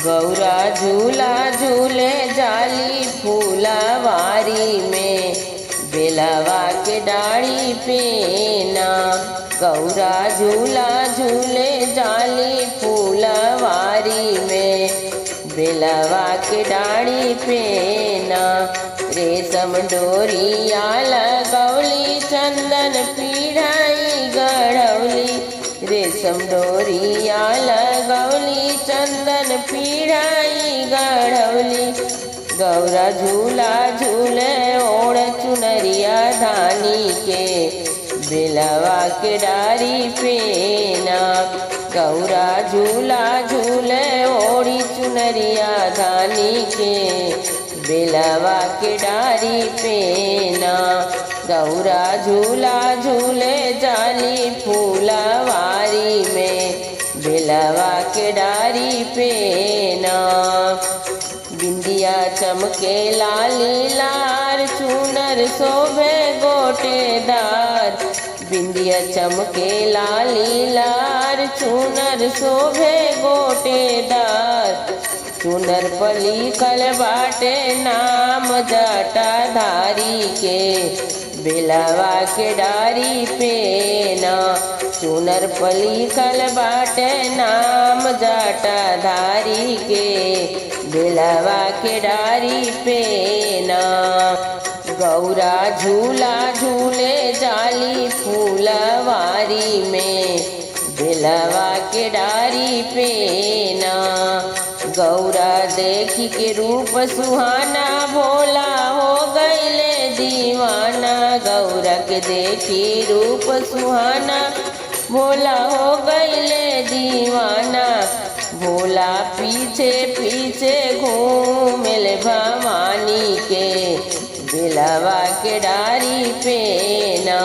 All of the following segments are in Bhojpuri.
गौरा झूला झूले जाली फूलवारी में, बेलवा के डाढ़ी पे ना। गौरा झूला झूले जाली फूलवारी में, बेलवा के डाढ़ी पे ना। रेशम डोरिया लगौली चंदन पीढ़ाई गढ़ौली, रेशम डोरिया लगौली चंदन पीढ़ाई गढ़ौली। गौरा झूला झूले ओढ़ चुनरिया धानी के, बेलवा के डारी पे ना। गौरा झूला झूले ओढ़ी चुनरिया धानी के, बेलवा के डारी पे ना। गौरा झूला झूले जाली फूलवारी में, बेलवा के डारी पे ना। बिंदिया चमके लाली लार, चूनर शोभे गोटेदार। बिंदिया चमके लाली लार, चूनर शोभे गोटेदार। चूनर पर लिखल बाटे नाम जटाधारी के, बेलवा के डारी पे ना। चूनर पर लिखल बाटे नाम जटाधारी के, बेलवा के डारी पे ना। गौरा झूला झूले जाली फूलवारी में, बेलवा के डारी पे ना। गौरा देखी के रूप सुहाना, भोला हो गईले दीवाना। गौरा के देखी रूप सुहाना, भोला हो गईले दीवाना। भोला पीछे पीछे घूमेल भवानी के, बेलवा के डारी पे ना।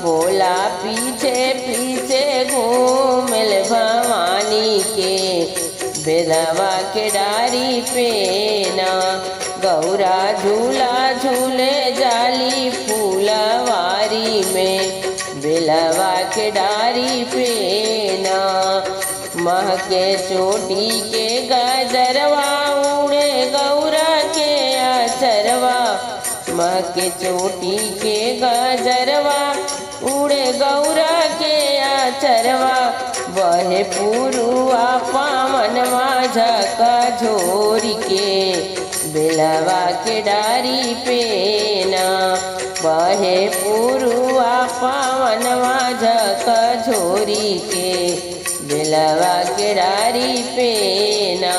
भोला पीछे पीछे घूमेल भवानी के, बेलवा के डारी पे ना। गौरा झूला झूले जाली फूलवारी में, बेलवा के डारी पे ना। महके चोटी के गजरवा, उड़े गौरा के आचरवा। महके चोटी के गजरवा, उड़े गौरा के आचरवा। बहे पुरुआ पावनवा झका झोरी के, बेलवा के डारी पे ना। बहे पुरुआ पावनवा झका झोरी के, बेलवा के डारी पे ना।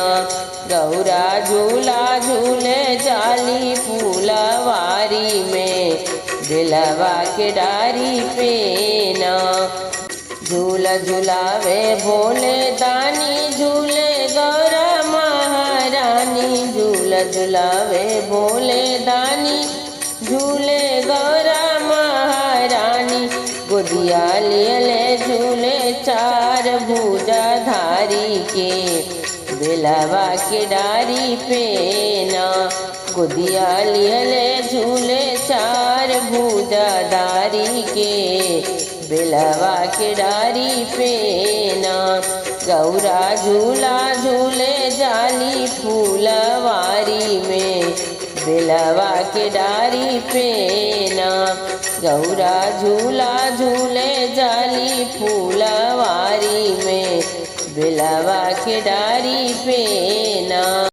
गौरा झूला झूले जाली फूलवारी में, बेलवा के डारी पे ना। झूला झुलावे भोले दानी, झूले गौरा महारानी। झूला झुलावे भोले दानी, झूले गौरा महारानी। गोदिया लिए झूले चार भुजा धारी के, बेलवा के डारी पे ना। गोदिया लिए झूले चार भुजा धारी के, बेलवा के डारी पे ना। गौरा झूला झूले जाली फूलवारी में, बेलवा के डारी पे ना। गौरा झूला झूले जाली फूलवारी में, बेलवा के डारी पे